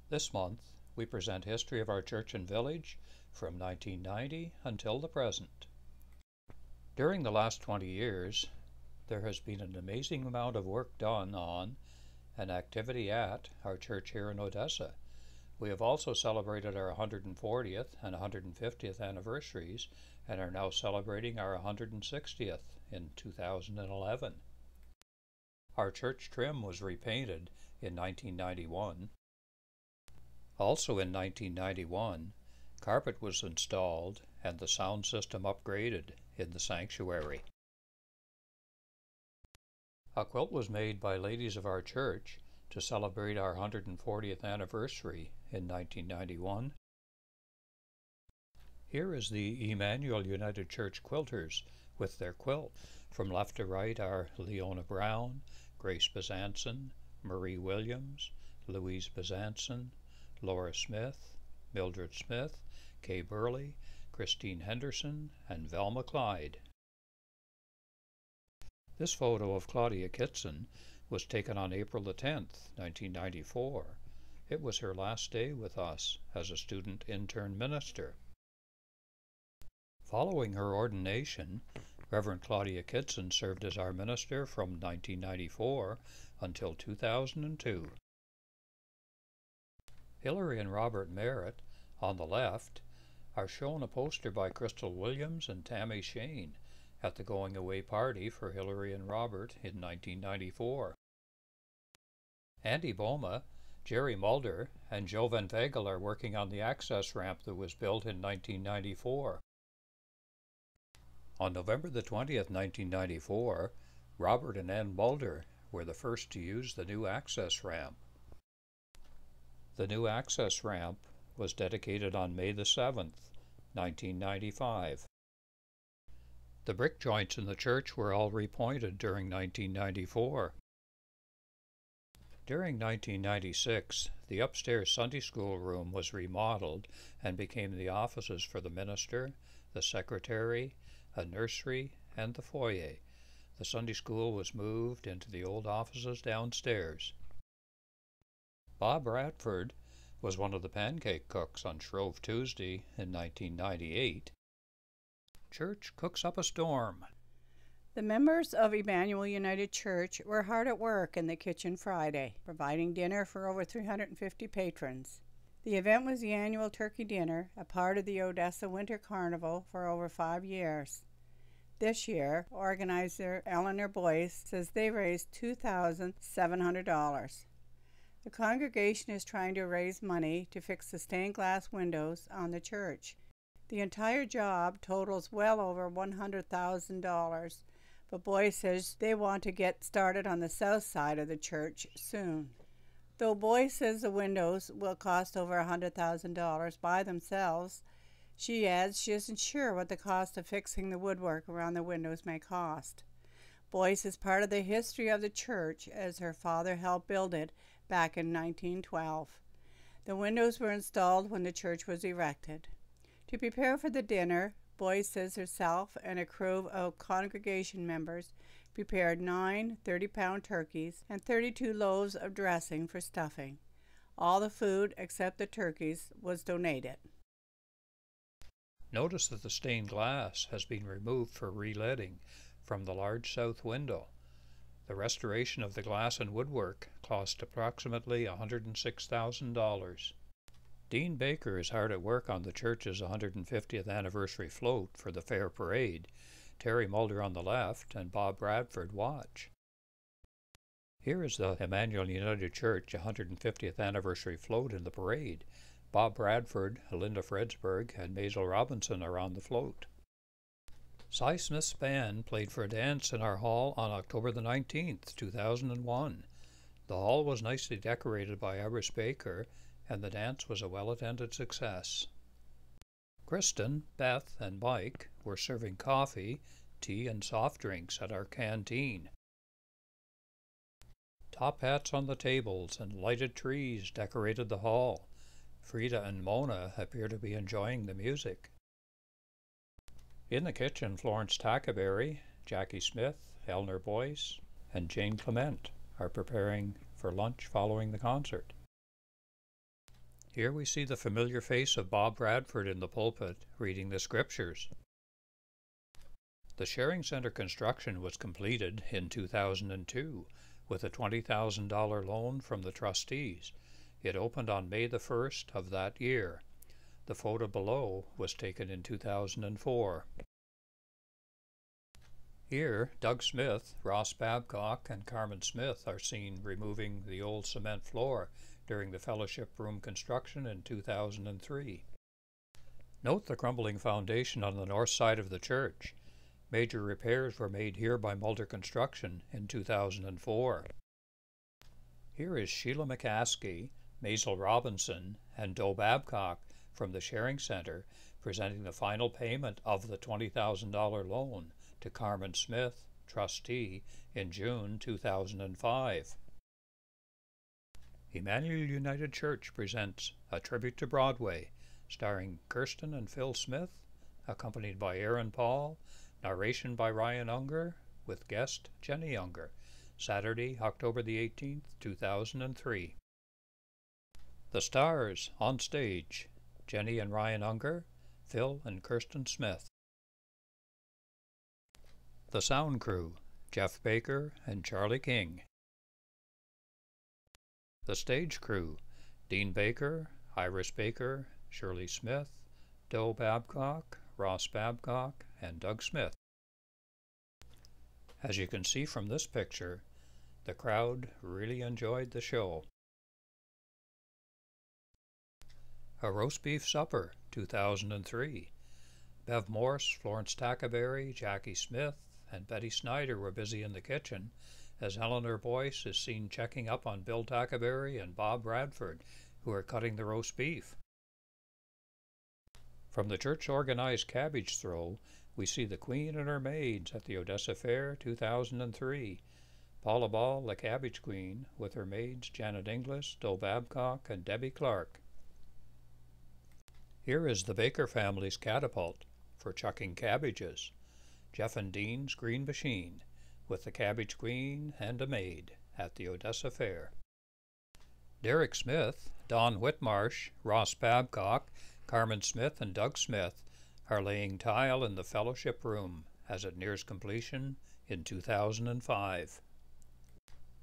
This month, we present history of our church and village from 1990 until the present. During the last 20 years, there has been an amazing amount of work done on and activity at our church here in Odessa. We have also celebrated our 140th and 150th anniversaries and are now celebrating our 160th in 2011. Our church trim was repainted in 1991. Also in 1991, carpet was installed and the sound system upgraded in the sanctuary. A quilt was made by ladies of our church to celebrate our 140th anniversary in 1991. Here is the Emmanuel United Church quilters with their quilt. From left to right are Leona Brown, Grace Bezanson, Marie Williams, Louise Bezanson, Laura Smith, Mildred Smith, Kay Burley, Christine Henderson, and Velma Clyde. This photo of Claudia Kitson was taken on April the 10th, 1994. It was her last day with us as a student intern minister. Following her ordination, Reverend Claudia Kitson served as our minister from 1994 until 2002. Hillary and Robert Merritt, on the left, are shown a poster by Crystal Williams and Tammy Shane at the going away party for Hillary and Robert in 1994. Andy Boma, Jerry Mulder, and Joe Van Vagel are working on the access ramp that was built in 1994. On November the 20th, 1994, Robert and Ann Mulder were the first to use the new access ramp. The new access ramp was dedicated on May the 7th, 1995. The brick joints in the church were all repointed during 1994. During 1996, the upstairs Sunday school room was remodeled and became the offices for the minister, the secretary, a nursery, and the foyer. The Sunday school was moved into the old offices downstairs. Bob Radford was one of the pancake cooks on Shrove Tuesday in 1998. Church cooks up a storm. The members of Emmanuel United Church were hard at work in the kitchen Friday, providing dinner for over 350 patrons. The event was the annual turkey dinner, a part of the Odessa Winter Carnival for over 5 years. This year, organizer Eleanor Boyce says they raised $2,700. The congregation is trying to raise money to fix the stained glass windows on the church. The entire job totals well over $100,000, but Boyce says they want to get started on the south side of the church soon. Though Boyce says the windows will cost over $100,000 by themselves, she adds she isn't sure what the cost of fixing the woodwork around the windows may cost. Boyce is part of the history of the church as her father helped build it back in 1912. The windows were installed when the church was erected. To prepare for the dinner, Boyce says herself and a crew of congregation members prepared 9 30-pound turkeys and 32 loaves of dressing for stuffing. All the food except the turkeys was donated. Notice that the stained glass has been removed for re-leading from the large south window. The restoration of the glass and woodwork cost approximately $106,000. Dean Baker is hard at work on the church's 150th anniversary float for the Fair Parade. Terry Mulder on the left and Bob Bradford watch. Here is the Emmanuel United Church 150th anniversary float in the parade. Bob Bradford, Linda Fredsberg, and Maisel Robinson are on the float. Cy Smith's band played for a dance in our hall on October the 19th, 2001. The hall was nicely decorated by Iris Baker, and the dance was a well-attended success. Kristen, Beth, and Mike were serving coffee, tea, and soft drinks at our canteen. Top hats on the tables and lighted trees decorated the hall. Frida and Mona appear to be enjoying the music. In the kitchen, Florence Tackaberry, Jackie Smith, Eleanor Boyce, and Jane Clement are preparing for lunch following the concert. Here we see the familiar face of Bob Bradford in the pulpit reading the scriptures. The Sharing Center construction was completed in 2002 with a $20,000 loan from the trustees. It opened on May the 1st of that year. The photo below was taken in 2004. Here, Doug Smith, Ross Babcock, and Carmen Smith are seen removing the old cement floor during the fellowship room construction in 2003. Note the crumbling foundation on the north side of the church. Major repairs were made here by Mulder Construction in 2004. Here is Sheila McCaskey, Maisel Robinson, and Doe Babcock from the Sharing Center presenting the final payment of the $20,000 loan to Carmen Smith, trustee, in June 2005. Emmanuel United Church presents A Tribute to Broadway, starring Kirsten and Phil Smith, accompanied by Aaron Paul, narration by Ryan Unger, with guest Jenny Unger, Saturday, October the 18th, 2003. The stars on stage, Jenny and Ryan Unger, Phil and Kirsten Smith. The sound crew, Jeff Baker and Charlie King. The stage crew, Dean Baker, Iris Baker, Shirley Smith, Doe Babcock, Ross Babcock, and Doug Smith. As you can see from this picture, the crowd really enjoyed the show. A Roast Beef Supper, 2003. Bev Morse, Florence Tackaberry, Jackie Smith, and Betty Snyder were busy in the kitchen as Eleanor Boyce is seen checking up on Bill Tackaberry and Bob Bradford, who are cutting the roast beef. From the church-organized cabbage throw, we see the Queen and her maids at the Odessa Fair 2003. Paula Ball, the Cabbage Queen, with her maids Janet Inglis, Doe Babcock, and Debbie Clark. Here is the Baker family's catapult for chucking cabbages, Jeff and Dean's green machine, with the Cabbage Queen and a maid at the Odessa Fair. Derek Smith, Don Whitmarsh, Ross Babcock, Carmen Smith, and Doug Smith are laying tile in the fellowship room as it nears completion in 2005.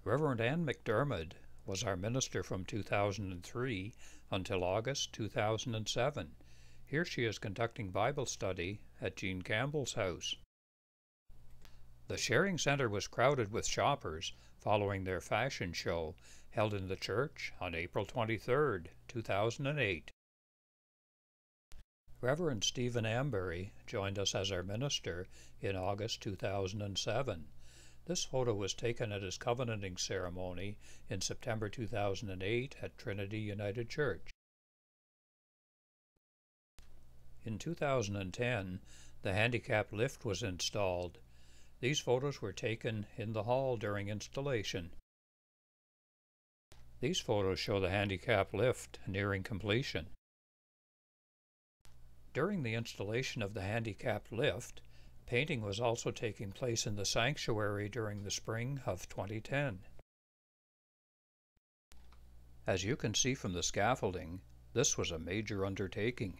Reverend Ann McDermott was our minister from 2003 until August 2007. Here she is conducting Bible study at Gene Campbell's house. The Sharing Center was crowded with shoppers following their fashion show held in the church on April 23, 2008. Reverend Stephen Ambury joined us as our minister in August 2007. This photo was taken at his covenanting ceremony in September 2008 at Trinity United Church. In 2010, the handicap lift was installed. These photos were taken in the hall during installation. These photos show the handicap lift nearing completion. During the installation of the handicap lift, painting was also taking place in the sanctuary during the spring of 2010. As you can see from the scaffolding, this was a major undertaking.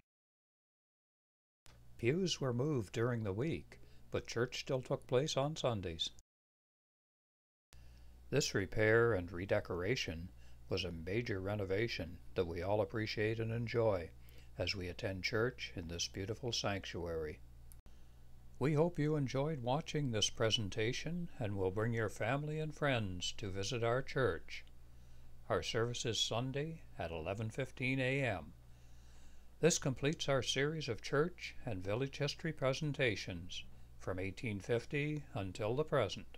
Pews were moved during the week, but church still took place on Sundays. This repair and redecoration was a major renovation that we all appreciate and enjoy as we attend church in this beautiful sanctuary. We hope you enjoyed watching this presentation and will bring your family and friends to visit our church. Our service is Sunday at 11:15 a.m. This completes our series of church and village history presentations from 1850 until the present.